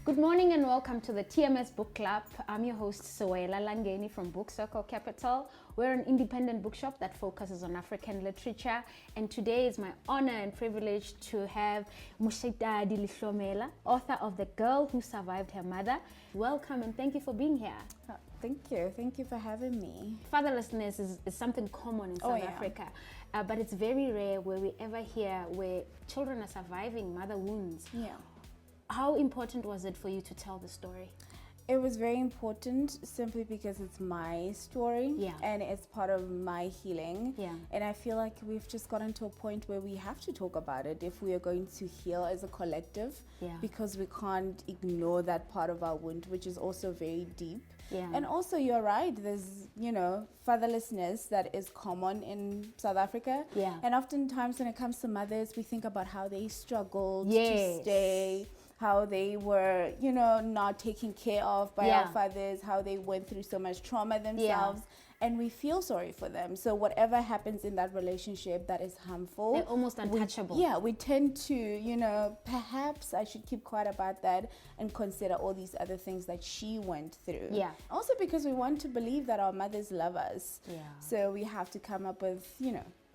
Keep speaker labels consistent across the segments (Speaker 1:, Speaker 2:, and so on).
Speaker 1: Good morning and welcome to the TMS Book Club. I'm your host, Sewela Langeni from Book Circle Capital. We're an independent bookshop that focuses on African literature. And today is my honor and privilege to have Moshitadi Lehlomela, author of The Girl Who Survived Her Mother. Welcome and thank you for being here.
Speaker 2: Oh, thank you. Thank you for having me.
Speaker 1: Fatherlessness is something common in South Africa, but it's very rare where we ever hear where children are surviving mother wounds.
Speaker 2: Yeah.
Speaker 1: How important was it for you to tell the story?
Speaker 2: It was very important simply because it's my story and it's part of my healing.
Speaker 1: Yeah.
Speaker 2: And I feel like we've just gotten to a point where we have to talk about it if we are going to heal as a collective, because we can't ignore that part of our wound, which is also very deep.
Speaker 1: Yeah.
Speaker 2: And also, you're right, there's, fatherlessness that is common in South Africa.
Speaker 1: Yeah.
Speaker 2: And oftentimes when it comes to mothers, we think about how they struggled
Speaker 1: Yes.
Speaker 2: to stay, how they were, not taken care of by our fathers, how they went through so much trauma themselves. And we feel sorry for them. So whatever happens in that relationship that is harmful,
Speaker 1: they're almost untouchable.
Speaker 2: We tend to, perhaps I should keep quiet about that and consider all these other things that she went through.
Speaker 1: Yeah.
Speaker 2: Also because we want to believe that our mothers love us.
Speaker 1: Yeah.
Speaker 2: So we have to come up with,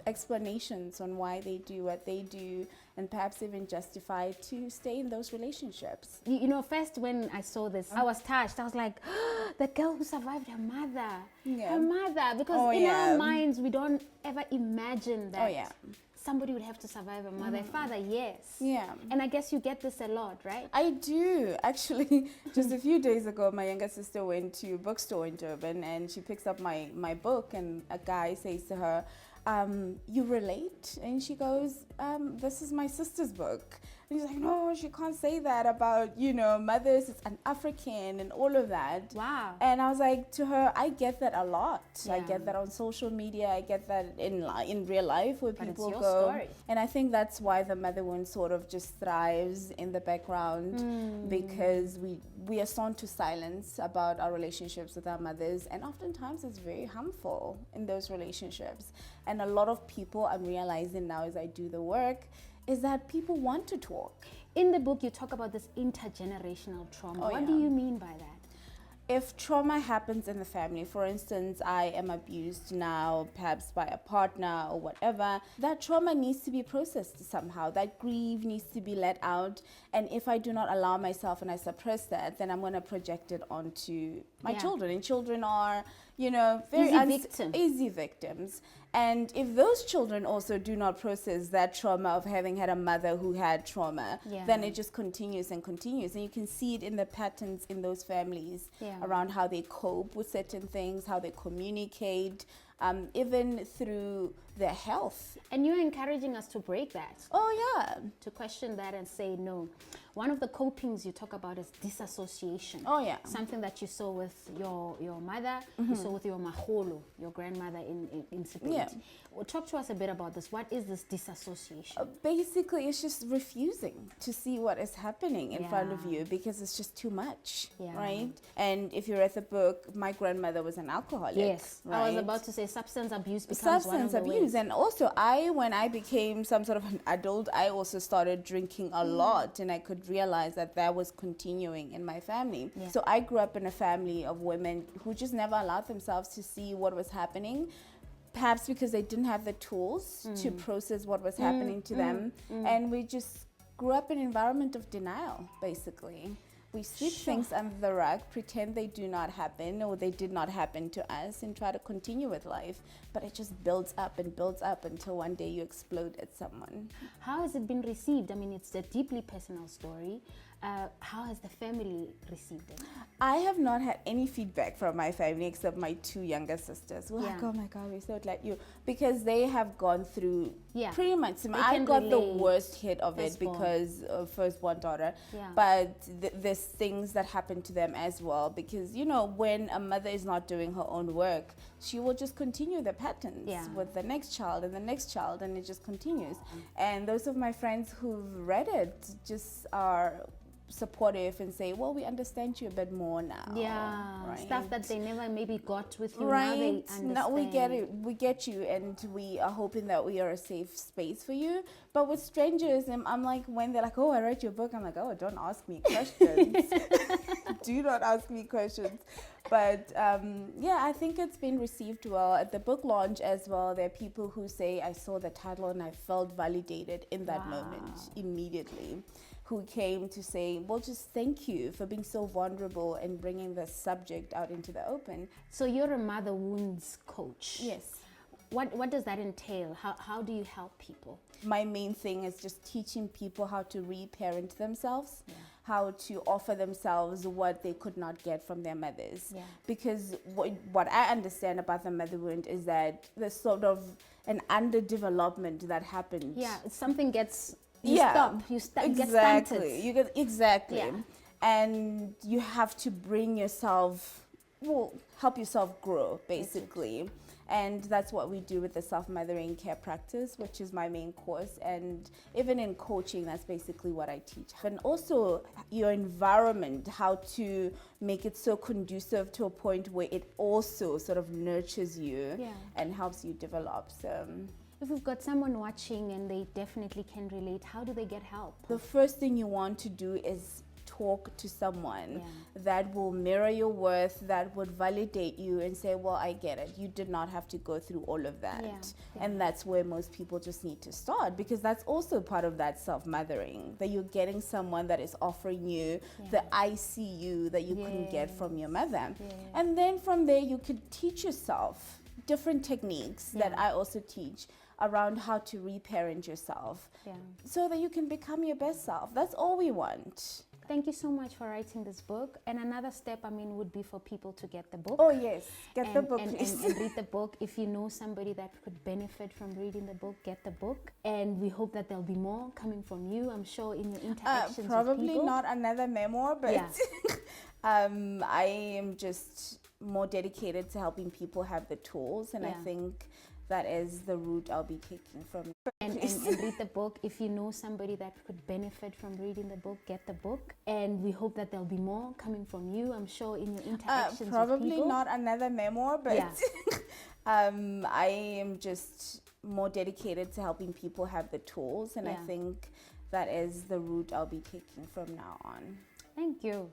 Speaker 2: explanations on why they do what they do, and perhaps even justify to stay in those relationships.
Speaker 1: First when I saw this, I was touched. I was like, the girl who survived her mother.
Speaker 2: Yeah.
Speaker 1: Her mother. Because in our minds, we don't ever imagine that somebody would have to survive a mother. A father, yes.
Speaker 2: Yeah.
Speaker 1: And I guess you get this a lot, right?
Speaker 2: I do. Actually, just a few days ago, my younger sister went to a bookstore in Durban and she picks up my book, and a guy says to her, you relate? And she goes, this is my sister's book. And he's like, no, she can't say that about, mothers, it's an African and all of that.
Speaker 1: Wow.
Speaker 2: And I was like to her, I get that a lot.
Speaker 1: Yeah.
Speaker 2: I get that on social media. I get that in real life where people
Speaker 1: it's your
Speaker 2: go.
Speaker 1: story.
Speaker 2: And I think that's why the mother wound sort of just thrives in the background, because we are prone to silence about our relationships with our mothers, and oftentimes it's very harmful in those relationships. And a lot of people, I'm realizing now as I do the work, is that people want to talk.
Speaker 1: In the book, you talk about this intergenerational trauma. What do you mean by that?
Speaker 2: If trauma happens in the family, for instance, I am abused now, perhaps by a partner or whatever, that trauma needs to be processed somehow. That grief needs to be let out. And if I do not allow myself and I suppress that, then I'm going to project it onto my children. And children are, very easy victims. And if those children also do not process that trauma of having had a mother who had trauma, then it just continues and continues. And you can see it in the patterns in those families around how they cope with certain things, how they communicate, even through their health.
Speaker 1: And you're encouraging us to break that.
Speaker 2: Oh, yeah.
Speaker 1: To question that and say no. One of the copings you talk about is dissociation.
Speaker 2: Oh, yeah.
Speaker 1: Something that you saw with your mother, you saw with your maholo, your grandmother in Sipiti.
Speaker 2: Yeah.
Speaker 1: Well, talk to us a bit about this. What is this dissociation?
Speaker 2: Basically, it's just refusing to see what is happening in front of you because it's just too much, right? And if you read the book, my grandmother was an alcoholic.
Speaker 1: Yes, right? I was about to say substance abuse becomes one of the ways.
Speaker 2: And also when I became some sort of an adult, I also started drinking a lot, and I could realize that was continuing in my family. Yeah. So I grew up in a family of women who just never allowed themselves to see what was happening, perhaps because they didn't have the tools to process what was happening to them. And we just grew up in an environment of denial, basically. We sweep things under the rug, pretend they do not happen or they did not happen to us, and try to continue with life. But it just builds up and builds up until one day you explode at someone.
Speaker 1: How has it been received? I mean, it's a deeply personal story. How has the family received it?
Speaker 2: I have not had any feedback from my family except my two younger sisters. We're like, oh my God, we're so glad you, because they have gone through pretty much. I got the worst hit of it because of firstborn daughter, but there's things that happen to them as well, because when a mother is not doing her own work, she will just continue the patterns with the next child and the next child, and it just continues. And those of my friends who've read it just are supportive and say, well, we understand you a bit more now.
Speaker 1: Yeah,
Speaker 2: right?
Speaker 1: stuff that they never maybe got with you.
Speaker 2: Right.
Speaker 1: Now they understand.
Speaker 2: Now we get it. We get you, and we are hoping that we are a safe space for you. But with strangers, I'm like, when they're like, "Oh, I read your book," I'm like, "Oh, don't ask me questions. Do not ask me questions." But yeah, I think it's been received well at the book launch as well. There are people who say, "I saw the title and I felt validated in that moment immediately." Who came to say, well, just thank you for being so vulnerable and bringing the subject out into the open.
Speaker 1: So you're a mother wounds coach.
Speaker 2: Yes.
Speaker 1: What does that entail? How do you help people?
Speaker 2: My main thing is just teaching people how to reparent themselves, how to offer themselves what they could not get from their mothers.
Speaker 1: Yeah.
Speaker 2: Because what I understand about the mother wound is that there's sort of an underdevelopment that happened.
Speaker 1: Yeah, something gets... You stop. You get stunted.
Speaker 2: You get exactly.
Speaker 1: Yeah.
Speaker 2: And you have to bring yourself, help yourself grow, basically. And that's what we do with the self-mothering care practice, which is my main course. And even in coaching, that's basically what I teach. And also your environment, how to make it so conducive to a point where it also sort of nurtures you and helps you develop. So
Speaker 1: if we've got someone watching and they definitely can relate, how do they get help?
Speaker 2: the first thing you want to do is talk to someone that will mirror your worth, that would validate you and say, well, I get it. You did not have to go through all of that. And that's where most people just need to start, because that's also part of that self-mothering, that you're getting someone that is offering you the I see you that you couldn't get from your mother. And then from there, you could teach yourself different techniques that I also teach around how to reparent yourself so that you can become your best self. That's all we want.
Speaker 1: Thank you so much for writing this book. And another step, would be for people to get the book.
Speaker 2: Oh, yes. Get the book, please.
Speaker 1: And read the book. If you know somebody that could benefit from reading the book, get the book. And we hope that there'll be more coming from you, I'm sure, in your interactions
Speaker 2: probably
Speaker 1: with people.
Speaker 2: Not another memoir, but I am just more dedicated to helping people have the tools. And I think that is the route I'll be taking from.
Speaker 1: And read the book. If you know somebody that could benefit from reading the book, get the book. And we hope that there'll be more coming from you, I'm sure, in your interactions with people.
Speaker 2: Probably not another memoir, but I am just more dedicated to helping people have the tools. And I think that is the route I'll be taking from now on.
Speaker 1: Thank you.